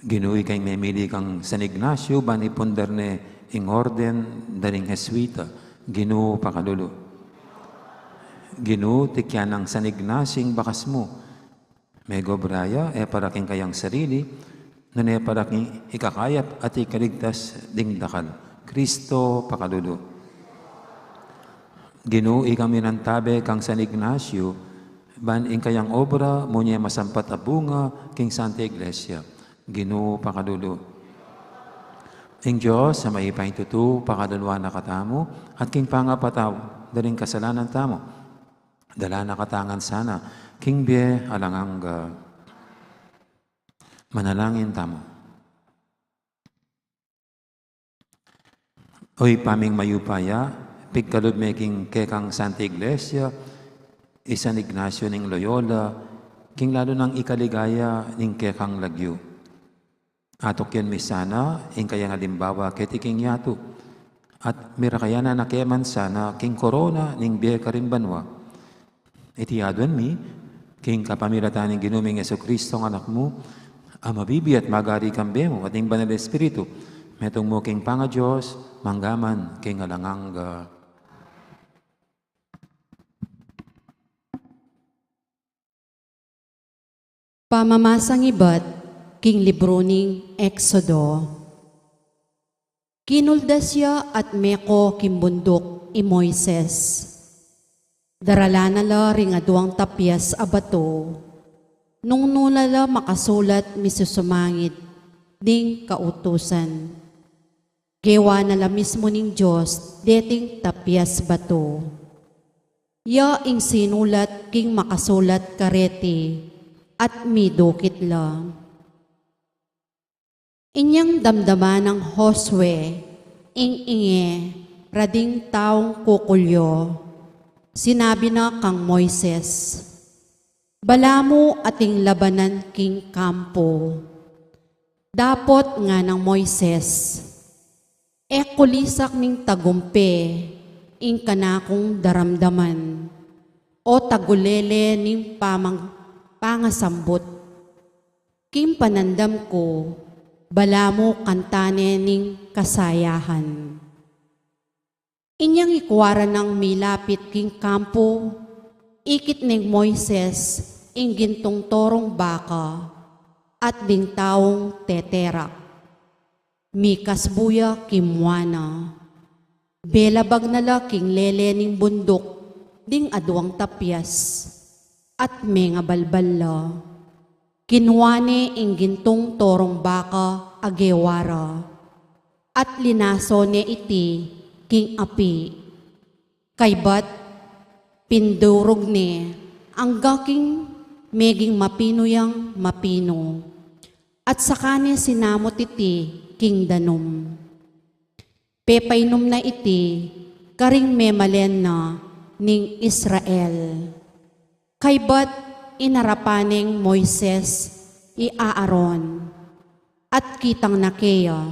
Ginui kay memili kang San Ignacio, ban ipundar ne ing orden daring Jesuita, Ginoo pakalulu. Ginoo tikyan ng San Ignacio ing bakas mo, Mego braya, paraking kayang sarili, na paraking ikakayap at ikaligtas ding dakal. Kristo pakalulu. Ginoo kami ng tabe kang San Ignacio, ban ing kayang obra, munye masampat a bunga, king Santa Iglesia. Ginoo pakalulu. Ing Diyos sa maipay tutu, pakadalwa na katamo, at king pangapataw, daling kasalanan tamo. Dala na katangan sana, king bie alangangga. Manalangin tamo. Oy paming mayupaya, pigkalod making kekang Santa Iglesia, San Ignacio ning Loyola, king lalo ng ikaligaya ning kekang Lagyo. Atok yan misana, ing kaya nga limbawa ketiking yato. At mirakayana na keman sana, king corona, ning biya karimbanwa. Iti yaduan mi, king kapamiratan ng ginuming Yesu Kristo ng anak mo, amabibi at magari kambe mo, at ing banal Espiritu, metong mo king panga Diyos, manggaman, king alangangga. Pamamasang ibat, king libro ning Exodo. Kinulda siya at meko kimbundok i Moises. Darala na la ring aduang tapyas a bato. Nung nulala makasulat misusumangit ding kautusan. Gewa na la mismo ning Diyos deting tapyas bato. Ya ing sinulat king makasulat kareti at midukit la. Inyang damdaman ng Josue, ing-inge, rading taong kukulyo. Sinabi na kang Moises, bala mo ating labanan king kampo. Dapot nga ng Moises, kulisak ning tagumpe, ing kanakong daramdaman, o tagulele ning pangasambot. Kim panandam ko, bala mo kantane ning kasayahan. Inyang ikuwara ng milapit king kampo, ikit ning Moises, ing gintong torong baka, at ding taong teterak. Mikas buya kimwana. Belabag na la king lele ning bundok, ding aduang tapyas, at menga balballa. Kinwane ing gintong torong baka agewara, at linaso ne iti king api. Kaybat pindurog ne ang gaking meging mapino yang mapino, at sakane sinamot iti king danom. Pepainom na iti karing memalen na ning Israel. Kaybat inarapaning Moises i Aaron at kitang nakeya.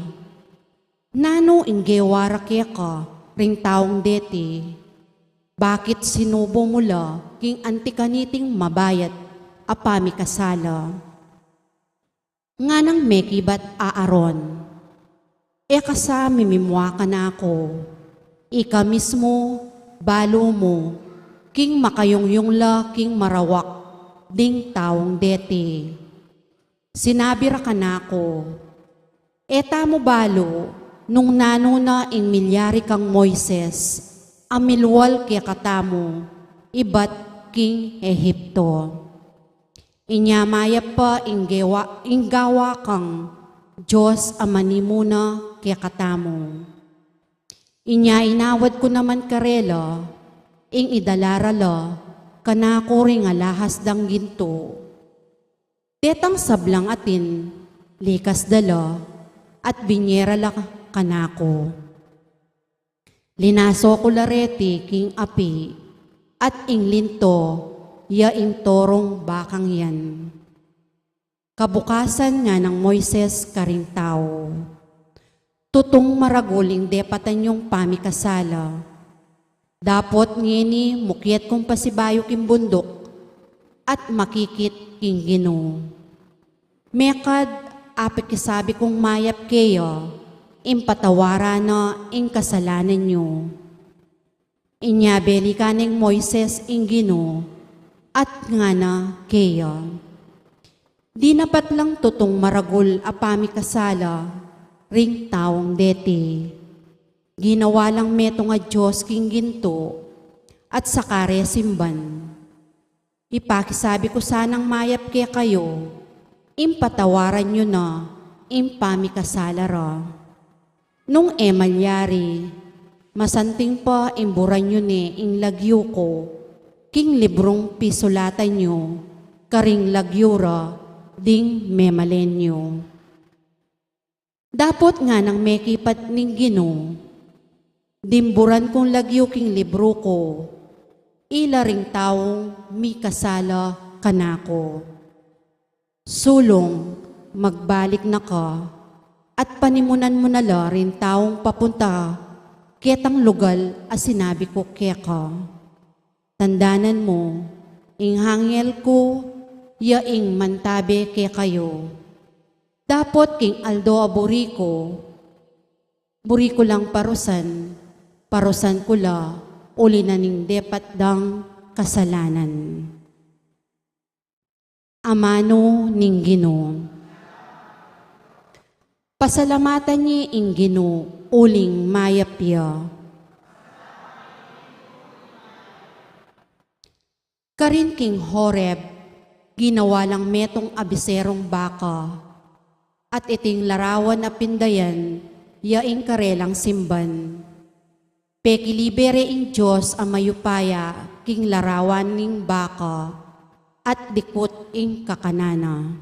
Nano inggewara kaya ka ring taong deti, bakit sinubo mula king antikaniting mabayat apami kasala. Nga nang mekibat Aaron, kasami mimwa ka na ako, ika mismo balo mo king makayongyong la king marawak ding taong deti. Sinabi ra kanako, eta mo balo, nung nanuna ing milyari kang Moises, amilwal kaya katamo, ibat king Ehipto. Inyamaya pa ing gawa kang Diyos amanimuna kaya katamo. Inya inawad ko naman karela, ing idalarala, kanako ring alahas dang ginto. Tetang sablang atin, likas dala, at binyera la kanako. Linaso ko lareti king api, at ing linto, ya ing torong bakang yan. Kabukasan nga ng Moises karing tao, tutong maraguling depatan yung pamikasala. Dapot ngini mukyat kong pasibayo king bundok at makikit king Ginoo. Mekad apik sabi kong mayap kayo, impatawara na ing kasalanan nyo. Inyabeli ka ng Moises ing Ginoo, at nga na kayo. Di napat lang tutong maragul apami kasala, ring taong deti. Ginawa lang meto nga Diyos king ginto, at sakare simban. Ipakisabi ko sanang mayap kaya kayo, impatawaran nyo na, impami kasalara. Nung emalyari, masanting pa imburan nyo ni ing lagyo ko, king librong pisulatan nyo, karing lagyura, ding memalenyo. Dapot nga nang mekipat ning Ginoo, dimburan kong lagyo king libro ko, ila ring taong mi kasala kanako. Sulong, magbalik na ka, at panimunan mo na la rin taong papunta, ketang lugal as sinabi ko keka. Tandanan mo, ing hangel ko, yaing mantabe ke kayo. Dapot king aldo aburiko, buriko lang parusan ko la, uli na ning depat dang kasalanan. Amano ning Ginoo. Pasalamatan niya ing Ginoo, uling mayapya. Karin king Horeb, ginawa lang metong abiserong baka, at iting larawan na pindayan, yaing karelang simban. Pekilibere ing Diyos ang mayupaya, king larawan ning baka, at dikot ing kakanana.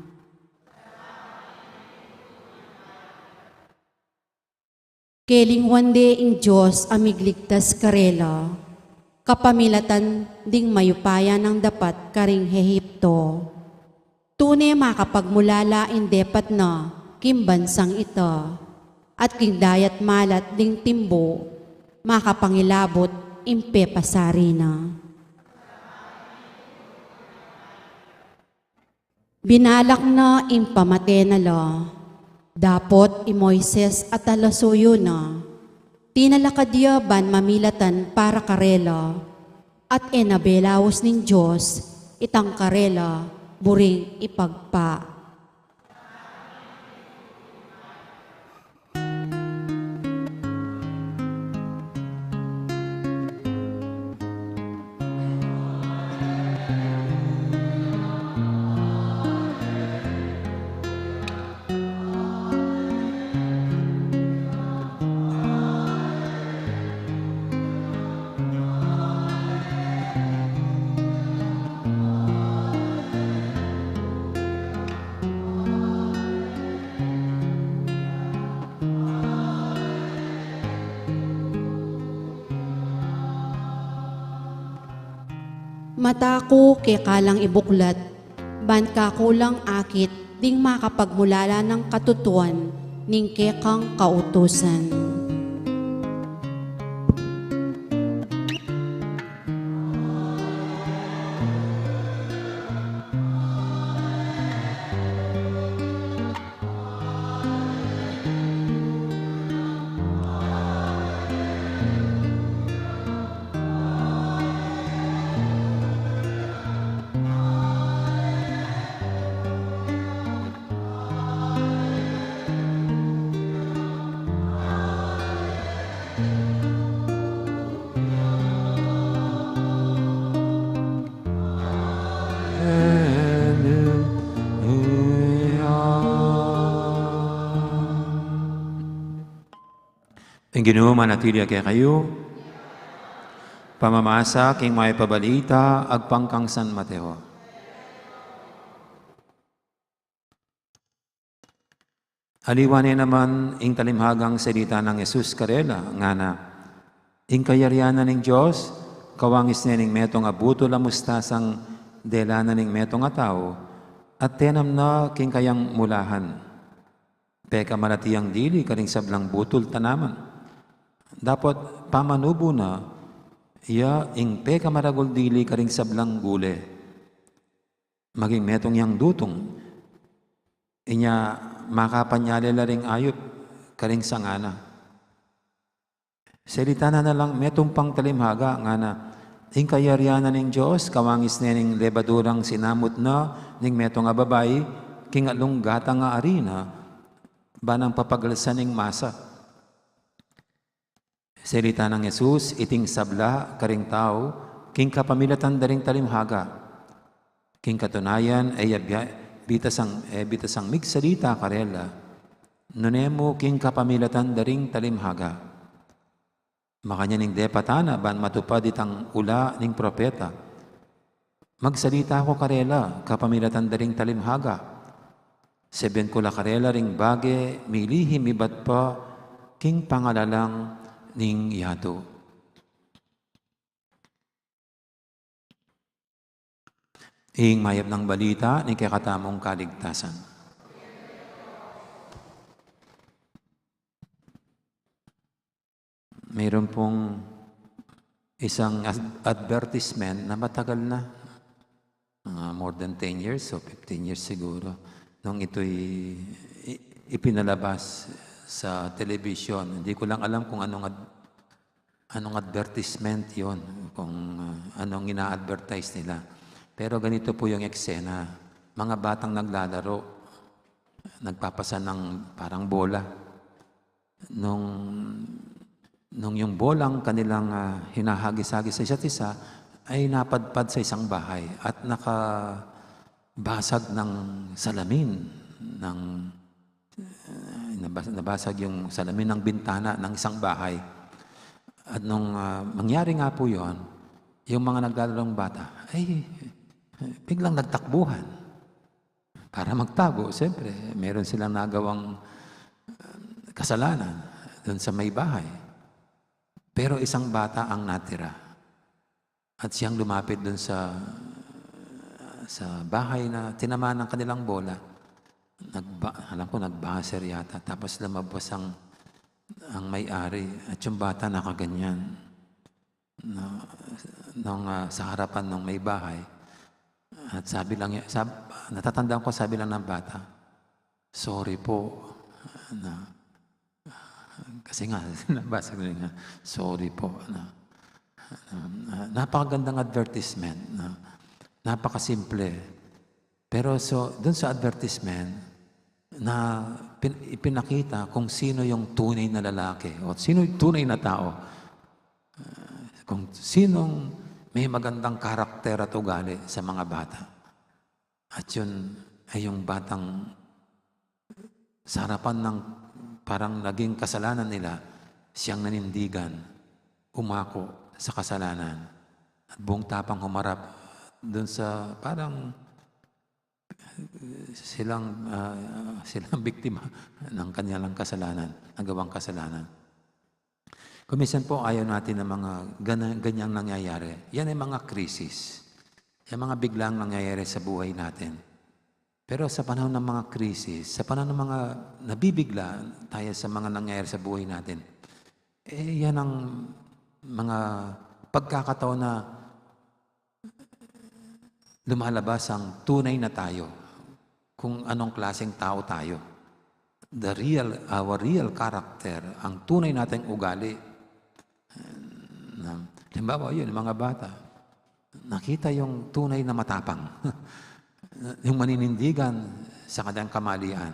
Keling wande ing Diyos amigligtas karela, kapamilatan ding mayupaya ng dapat karing Ehipto. Tunay makapagmulala in depat na kimbansang ita, at king dayat malat ding timbo, makapangilabot impe pasari na. Binalak na impamate na la, dapot Moises at alasuyo na, tinalakadya ban mamilatan para karela, at enabelaos ning Diyos, itang karela, buring ipagpa. Mata ko kay kalang ibuklat, ban kakulang akit, ding makapagmulala ng katutuan, ning kekang kautusan. Ang Ginoo manatili kay kayo, pamamasa king may pabalita, agpangkang San Mateo. Aliwanin naman ing talimhagang salita ng Jesus karela, nga na, ing kayarianan ng Diyos, kawangis na ning metong abuto la mustasang delanan ning metong atao, at tenam na king kayang mulahan. Peka malatiyang dili karing sablang butol tanaman. Dapat pamanubo na, iya ing peka maragol dili karing sablang gule. Maging metong yang dutong, Inya makapanyali la ring ayop, karing sangana. Salita na lang, may tumpang talimhaga nga na, ing kayaryanan ng Diyos, kawangis na ning lebadurang sinamot na, ning meto nga babay, kingalong gata nga arina, banang papagalsan ning masa. Salita ng Jesus, iting sabla, karing tao, king kapamilatan daring talimhaga. King katunayan, ay bitasang migsalita karela, nunemo king kapamilatan daring talimhaga. Makanya ning depatana, ban matupad itang ula ning propeta. Magsalita ko karela, kapamilatan daring talimhaga. Seben ko la karela ring bage, milihim ibat pa, king pangalalang ning yato. Ing mayab ng balita ni kakatamong kaligtasan. Mayroon pong isang advertisement na matagal na, more than 10 years o 15 years siguro, nung ito'y ipinalabas sa television. Hindi ko lang alam kung anong advertisement yon, kung anong ina-advertise nila. Pero ganito po yung eksena. Mga batang naglalaro, nagpapasa ng parang bola. Nung yung bolang kanilang hinahagis-hagis sa isa't isa, ay napadpad sa isang bahay at nakabasag ng salamin, nabasag yung salamin ng bintana ng isang bahay. At nung mangyari nga po yon, yung mga naglalarong bata, ay biglang nagtakbuhan para magtago. Siyempre, meron silang nagawang kasalanan doon sa may bahay. Pero isang bata ang natira. At siyang lumapit doon sa bahay na tinamaan ng kanilang bola. Alam ko, nagbaser yata. Tapos lumabas ang may-ari. At yung bata nakaganyan. Sa harapan ng may bahay. At natatandaan ko, sabi lang ng bata, sorry po. Kasi nga, nabasa ko nga, sorry po. Napakagandang advertisement. Napakasimple. Pero doon sa advertisement, na ipinakita kung sino yung tunay na lalaki o sino yung tunay na tao. Kung sinong may magandang karakter at ugali sa mga bata. At yun ay yung batang sa harapan ng parang naging kasalanan nila, siyang nanindigan, umako sa kasalanan. At buong tapang humarap dun sa parang silang biktima ng kanilang kasalanan, nagawang kasalanan. Kuminsan po ayaw natin ng mga ganyang nangyayari. Yan ay mga krisis. Yan mga biglang nangyayari sa buhay natin. Pero sa panahon ng mga krisis, sa panahon ng mga nabibigla tayo sa mga nangyayari sa buhay natin, yan ang mga pagkakataon na lumalabas ang tunay na tayo. Kung anong klaseng tao tayo. Our real character, ang tunay nating ugali. Halimbawa yun, mga bata, nakita yung tunay na matapang. Yung maninindigan sa kanyang kamalian.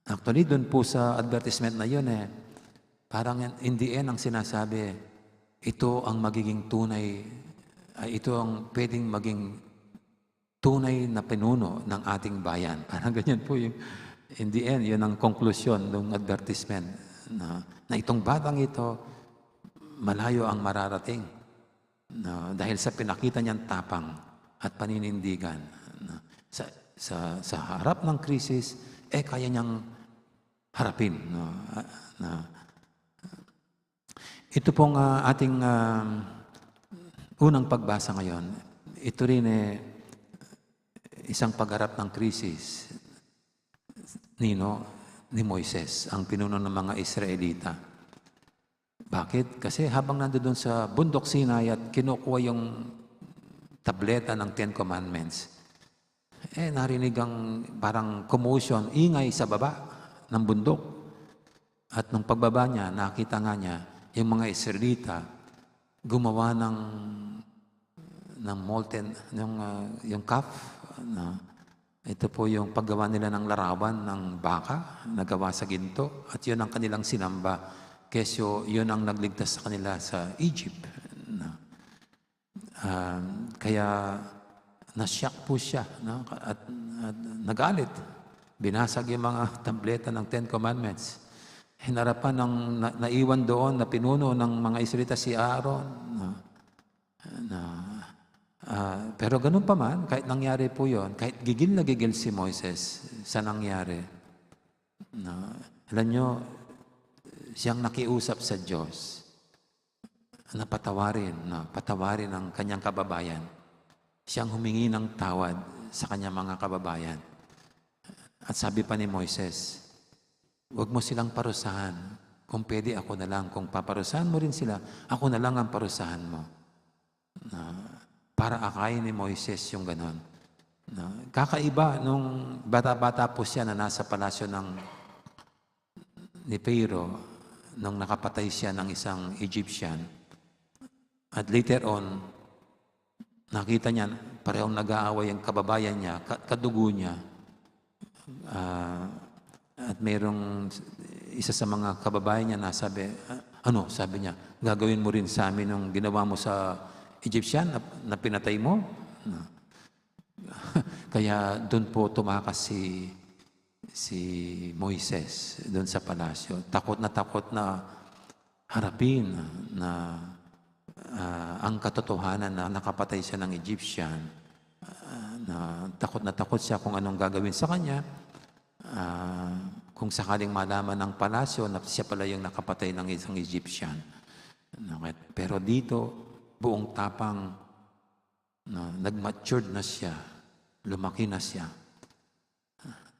Actually, doon po sa advertisement na yun, parang in the end ang sinasabi, ito ang magiging tunay, ito ang pwedeng maging tunay na pinuno ng ating bayan. Parang ganyan po yung, in the end, yun ang konklusyon ng advertisement na itong batang ito, malayo ang mararating. Dahil sa pinakita niyang tapang at paninindigan. Sa harap ng krisis, kaya niyang harapin. Ito pong ating unang pagbasa ngayon. Ito rin isang pagharap ng krisis ni Moises, ang pinuno ng mga Israelita. Bakit? Kasi habang nandoon sa bundok Sinai at kinukuha yung tableta ng Ten Commandments, narinig ang parang commotion, ingay sa baba ng bundok. At nung pagbaba niya, nakita nga niya, yung mga Israelita, gumawa ng molten, yung calf. Ito po yung paggawa nila ng larawan ng baka, nagawa sa ginto. At yun ang kanilang sinamba. Kesyo, yun ang nagligtas sa kanila sa Egypt. Kaya nasyak po siya, at nagalit. Binasag yung mga tableta ng Ten Commandments. Hinarapan ng naiwan doon na pinuno ng mga Israelita si Aaron. Pero ganun pa man, kahit nangyari po yon, kahit gigil na gigil si Moises sa nangyari, alam nyo, siyang nakiusap sa Diyos na patawarin ang kanyang kababayan. Siyang humingi ng tawad sa kanyang mga kababayan. At sabi pa ni Moises, huwag mo silang parusahan. Kung pwede, ako na lang. Kung paparusahan mo rin sila, ako na lang ang parusahan mo. Para akayin ni Moises yung ganon. Kakaiba, nung bata-bata po siya na nasa palasyo ni Pharaoh, nung nakapatay siya ng isang Egyptian. At later on, nakita niya, parehong nag-aaway ang kababayan niya, kadugo niya. At mayroong isa sa mga kababayan niya na sabi niya, gagawin mo rin sa amin yung ginawa mo sa Egyptian na pinatay mo? Kaya doon po tumakas si Moises doon sa palasyo. Takot na harapin na ang katotohanan na nakapatay siya ng Egyptian. Na takot siya kung anong gagawin sa kanya. Kung sakaling malaman ng palasyo na siya pala yung nakapatay ng isang Egyptian. Pero dito, buong tapang, nag-matured na siya, lumaki na siya.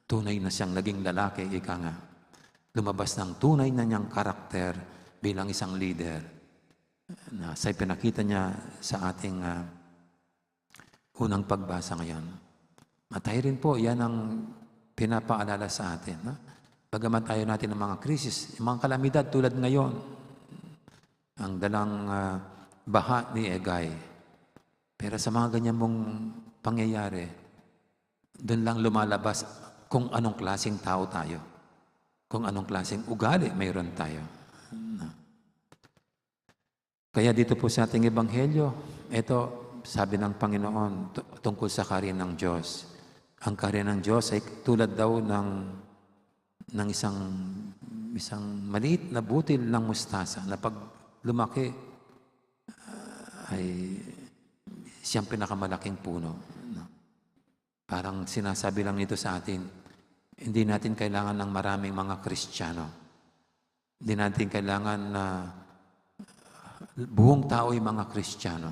Tunay na siyang naging lalaki, ika nga. Lumabas ng tunay na niyang karakter bilang isang leader. Sa pinakita niya sa ating unang pagbasa ngayon. Matay rin po, yan ang pinapaalala sa atin. Bagaman tayo natin ng mga krisis, yung mga kalamidad tulad ngayon, ang dalang baha ni Egay. Pero sa mga ganyan mong pangyayari, doon lang lumalabas kung anong klaseng tao tayo. Kung anong klaseng ugali mayroon tayo. Kaya dito po sa ating Ebanghelyo, ito, sabi ng Panginoon tungkol sa kaharian ng Diyos. Ang kaharian ng Diyos ay tulad daw ng isang maliit na butil ng mustasa na pag lumaki, ay siyang pinakamalaking puno. Parang sinasabi lang nito sa atin, hindi natin kailangan ng maraming mga Kristiyano. Hindi natin kailangan na buong tao ay mga Kristiyano.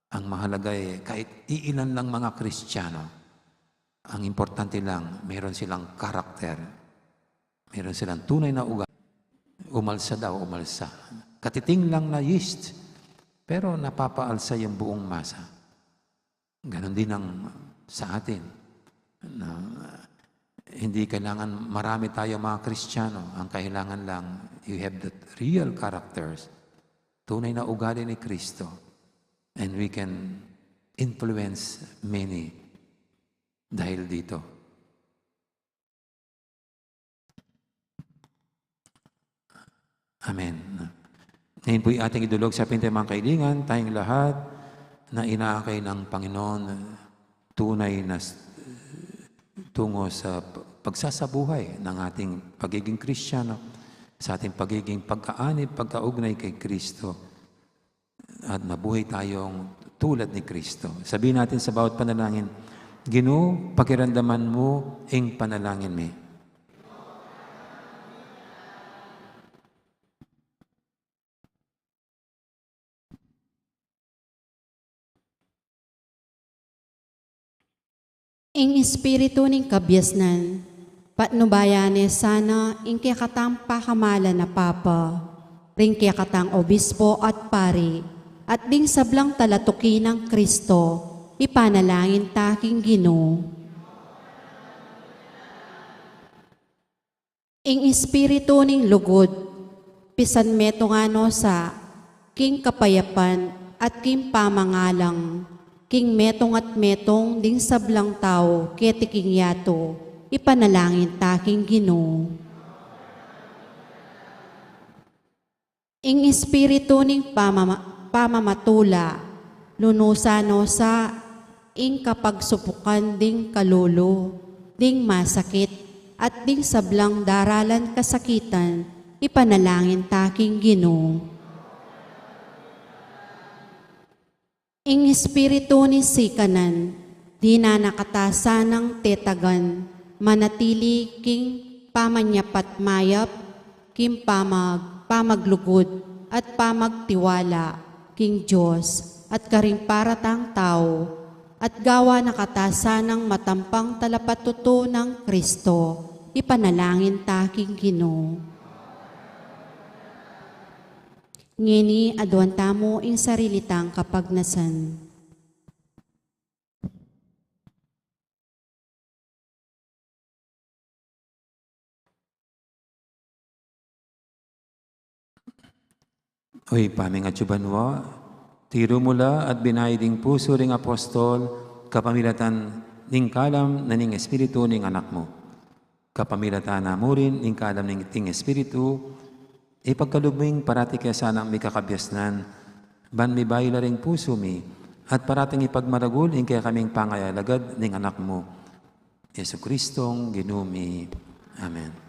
Ang mahalaga ay kahit iilan lang mga Kristiyano, ang importante lang, mayroon silang karakter. Mayroon silang tunay na ugali. Umalsa. Katiting lang na yeast, pero napapaalsa yung buong masa. Ganon din ang sa atin. Hindi kailangan marami tayo mga Kristiyano. Ang kailangan lang, you have the real characters. Tunay na ugali ni Kristo. And we can influence many dahil dito. Amen. Ngayon po yung ating idulog sa pintay mga kaibigan, tayong lahat na inaakay ng Panginoon tunay na tungo sa pagsasabuhay ng ating pagiging Kristiyano, sa ating pagiging pagkaanib, pagkaugnay kay Kristo, at mabuhay tayong tulad ni Kristo. Sabihin natin sa bawat panalangin, Ginoo, pakiramdaman mo ing panalangin mi. Ing espiritu ning kabyasnan, patnubayane sana ing kayakatang pakamala na Papa, ring kayakatang obispo at pari, at ding sablang talatuki ng Kristo, ipanalangin taking Ginoo. Ing espiritu ning lugod, pisan meto ngano sa king kapayapan at king pamangalang, king metong at metong ding sablang tao ketiking yato, ipanalangin taking Ginoo. Ing espiritu ning pamamatula, lunusano sa ing kapagsupukan ding kalulo, ding masakit, at ding sablang daralan kasakitan, ipanalangin taking Ginoo. Ing espiritu ni sikanan, di na nakatasa ng tetagan, manatili king pamanyapat mayap, king pamaglugod, at pamagtiwala, king Diyos, at karing paratang tao, at gawa nakatasa ng matampang talapatuto ng Kristo, ipanalangin taking Ginoo. Ngini aduan tamo ing sarilitang kapagnasan. Oy, paming at subanwa, tiro mula at binayading puso ring apostol, kapamilatan ning kalam na ning espiritu ning anak mo. Kapamilatan na mo rin ning kalam ning ting espiritu, ipagkalubing parati kaya sanang may kakabyasnan, ban may bayila ring puso mi, at parating ipagmaragul ing kaya kaming pangayalagad ning anak mo. Yesu Kristong ginumi. Amen.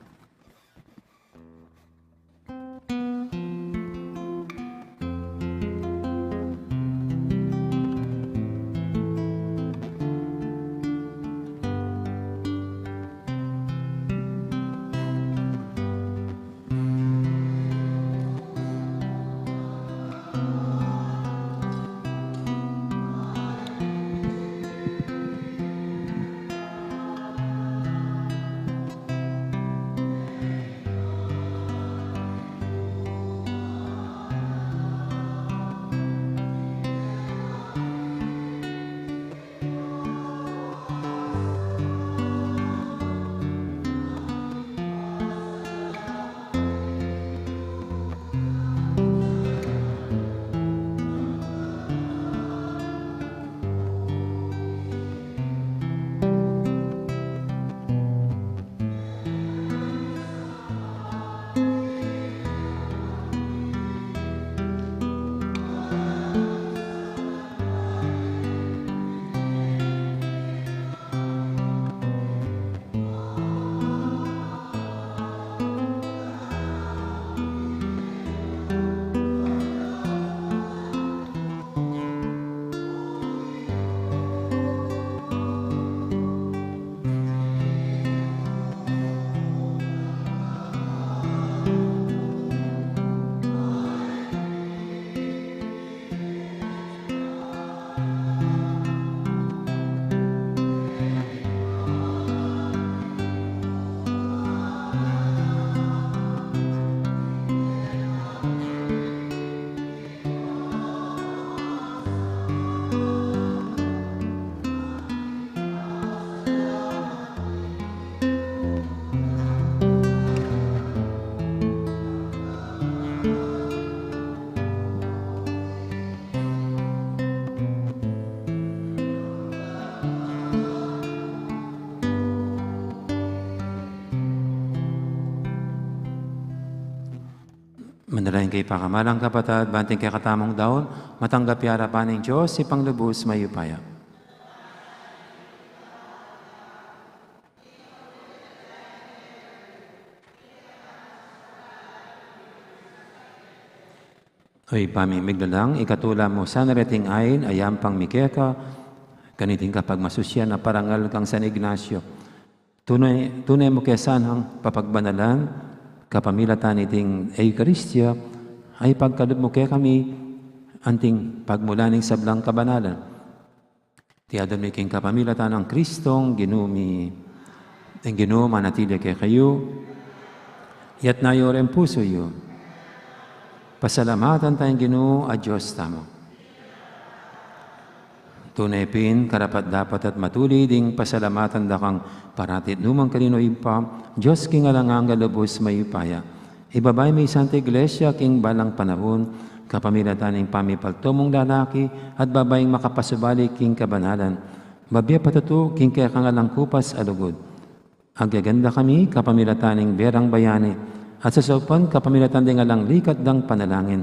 Manalangin kay pakamalang kapatid, banting kay katamong daon, matanggap yara pa ng Diyos, si Panglubos mayupaya. Oy, pamimig na lang, ikatula mo sa narating ayin, ayam pang mikeka, kaniting kapag masusyan na parangal kang San Ignacio. Tunay mo kesan ang papagbanalan, kapamilatan iting Eucharistia, ay pagkalub mo kaya kami, anting pagmulaning sablang kabanalan. Tiyadam ni king kapamilatan ang Kristong ginumi, ang ginuma manatili kay kayo, yat na yorem puso yo. Pasalamatan tayong Ginoo a Diyos tamo. Tunay pin, karapat dapat at matuli ding pasalamatan da kang paratit numang kanino ipa, Diyos king alangang galubos may upaya. Ibabay may Santa Iglesia king balang panahon, kapamilatan ng pamipalto mong lalaki at babayang makapasubali king kabanalan. Babya patuto king kaya kang alang kupas alugod. Agyaganda kami kapamilatan ng berang bayani at sa sopan kapamilatan ding alang likat dang panalangin.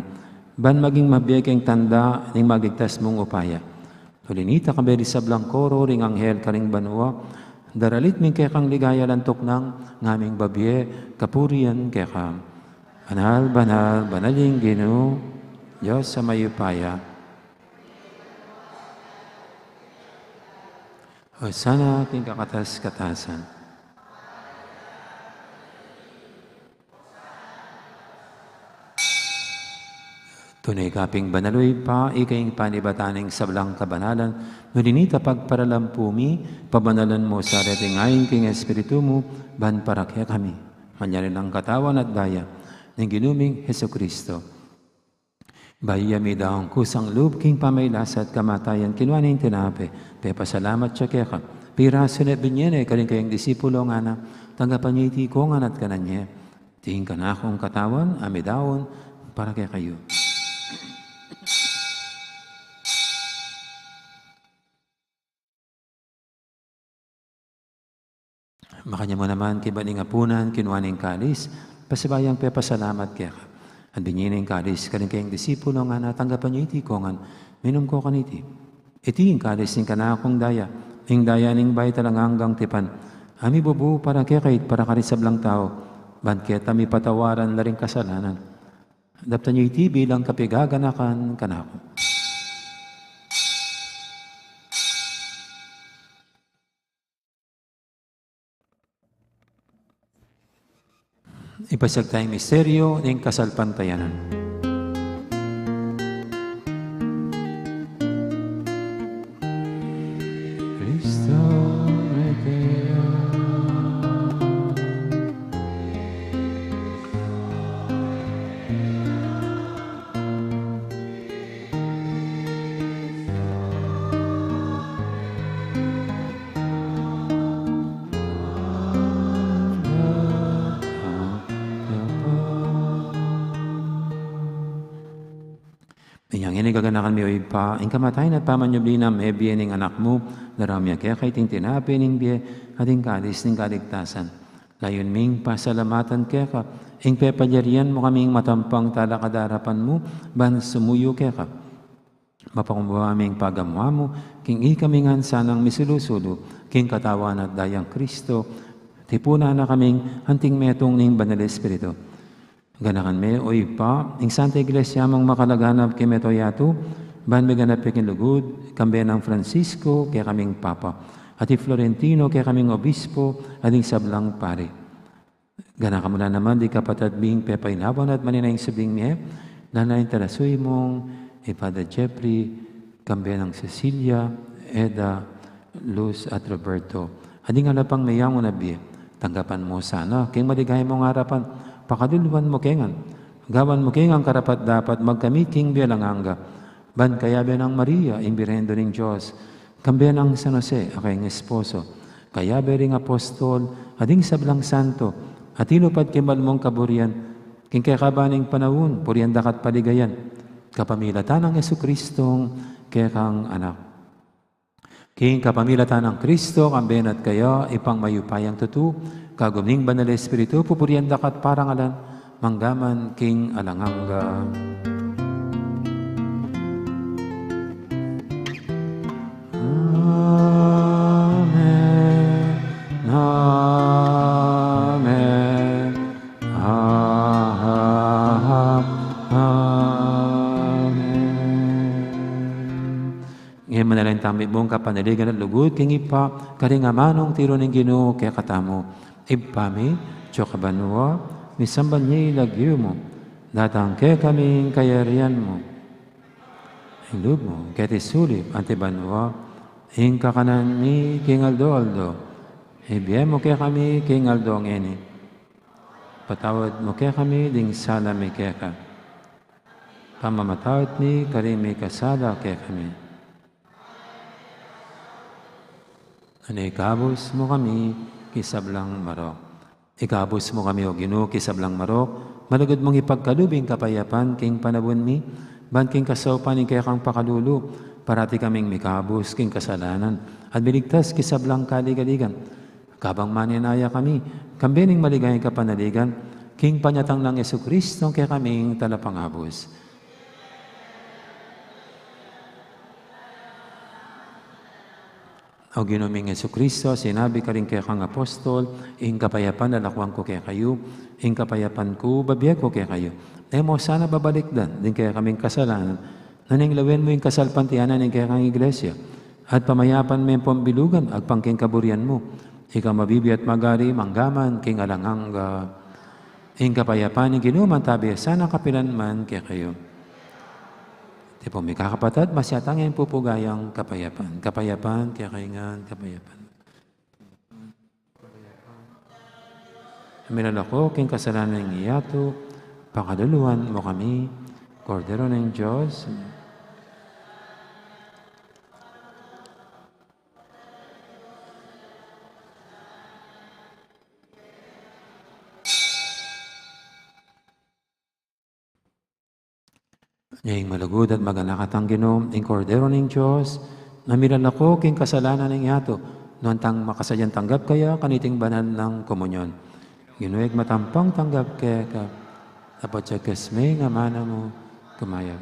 Ban maging mabiyag tanda ng magigtas mong upaya. Tulinita kaberi sa Blancoro ring anghel karing banwa, daralit ming kekang ligaya lantok ng ngaming babye, kapurian kekang. Banal, banal, banaling Ginoo, Diyos sa mayupaya. Hosana king kakatas-katasan. Tunay kaping banaloy pa, ikaing panibataning sablang kabanalan, nulinita pagparalampumi, pabanalan mo sa retingayin king Espiritu mo, ban parakya kami. Manyarin ang katawan at daya, ng ginuming Heso Kristo. Bahaya mi daong kusang loob king pamaylas at kamatayan, kinuanin tinape, pepasalamat siya kaya ka. Piraso na binyene, kaling kayang disipulo nga na, tanggapan niya iti kongan at kananye. Tingin ka na akong katawan, amidawon, para kaya kayo. Makanya mo naman kibaning apunan, kinuaning kalis, pasibayang pepasalamat kaya ka. At binyining kalis, kaling kayang disipulo nga natanggapan niyo iti kongan, minum ko kaniti. Iti yung kalis ning kanakong daya, ing daya ning bay talang hanggang tipan. Ami bubu para kaya kahit para karisablang tao, banket ami patawaran na rin kasalanan. Dapta niyo iti bilang kapigaganakan kanako. Ipasag tayong misteryo ng kasalpantayanan. Cristo Requiem. Inyang inigaganakan mi oy pa, ing kamatayin at pamanyubli na mebye ning anak mo, daramya kaya kay ting tinapi ning biye, ating kalis ning kaligtasan. Layon ming pasalamatan kaya ka, ing pepadyarian mo kaming matampang talakadarapan mo, ban sumuyo kaya ka. Mapakumbawa aming pagamwa mo, king ikamingan sanang misilusulo, king katawan at dayang Kristo, tipuna na kaming anting metong ning Banal Espiritu. Ganakan me, oy pa, ing Santa Iglesia mong makalaganap kay metoyato, ban may ganap king lugod, kambe ng Francisco, kaya kaming Papa, at Florentino, kaya kaming Obispo, ading sablang pare. Ganakan mo na naman, di kapatid bing pepainawan at maninayang sabing mihe, nanayin tarasuy mong, Father Jeffrey, kambe ng Cecilia, Eda, Luz at Roberto. Ading alapang mayang unabi, tanggapan mo sana, king maligay mong harapan, pakaduluan mo kengan. Gawan mo kengan karapat dapat magkamit king bialanganga. Ban kaya ng Maria, imbirendo ng Diyos. Kambi ng San Jose, akayong esposo. Kaya ring apostol, ading sablang santo. At inupad kimal mong kaburian. King kaya kabaning panahon, purian dakat paligayan. Kapamilatan ng Yesu Kristong kaya kang anak. King kapamilatan ng Kristo, kamben at kaya ipang mayupayang tutu, kaguming Banal Espiritu, pupurian dakat parangalan, manggaman king alanganga. Amen. Amen. Ngayon manalain tamit mong kapanaligan at lugod, king ipa, karingamanong tiro ng Ginoo, kaya katamo, ibpami, chokabanua, misamban niya ilagyo mo, datang kaya kaming kayarian mo. Ang loob mo, kaya tisulip, antibanua, ing kakanan ni King Aldo, ibiyay mo kaya kami, King Aldo ang eni. Patawad mo kaya kami, ding sala may kaya ka. Pamamatawad ni karimi kasala kaya kami. Ikabos mo kami, kisablang marok. Ikabos mo kami, O Ginoo, kisablang marok. Malagod mong ipagkalubing kapayapan, king panabon mi, ban king kasaupan, kaya kang pakalulu, parati kaming mikabos, king kasalanan, at biligtas kisablang kaligaligan. Kabang maninaya kami, kambining maligayang kapanaligan, king panyatang ng Yesu Kristo, kaya kaming talapangabos. O Ginoong Yesu Kristo, sinabi ka rin kaya kang apostol, ing kapayapan lalakwang ko kaya kayo, ing kapayapan ko babiyag ko kaya kayo. Mo sana babalik din kaya kaming kasalanan, naninglawen mo yung kasalpantianan ng kaya kang iglesia, at pamayapan mo yung pambilugan, agpangking kaburian mo, ikaw mabibi at magari, manggaman, king alangangga, ing kapayapan ng ginuman tabi, sana kapilan man kaya kayo. Tipo, may kakapatid, masyatang yung pupugayang kapayapan. Kapayapan, kaya kaingan, kapayapan. Minalako, king kasalanan ng iyato, pakaduluan mo kami, Kordero ng Diyos. Ngayong malugod at maganakat ang Ginoo, ing Kordero ng Diyos, namilan ako king kasalanan ng iyato, noon tang makasadyan tanggap kaya kaniting banal ng komunyon. Ginuig matampang tanggap kaya ka, dapat siya kasme nga mana mo, kumayag.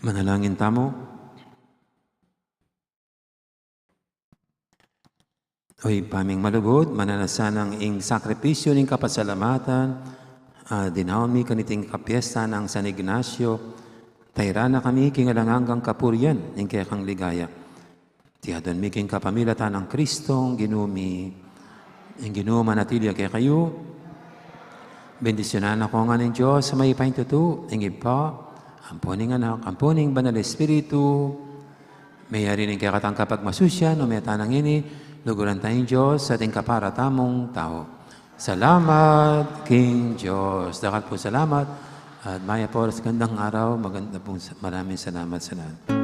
Manalangin tamo. Oy, paming malugod, mananasanang ing sakripisyo ning kapasalamatan, dinawmi kaniting kapiesta ng San Ignacio, tayrana kami kingalanganggang kapuryan ning kekang ligaya. Tiyadon mi king kapamilatan ng Kristong ginumi, ing ginuma natilya kay kayo, bendisyonan ako nga ng Diyos sa may paintutu, ing ipa, amponing anak, amponing banal Espiritu, mayari ning kakatang kapag masusya, no may tanang ini, luguran tayong Diyos sa ating kaparatamong tao. Salamat, King Diyos. Dakat po salamat. At maya po sa gandang araw, maganda pong maraming salamat sa lahat.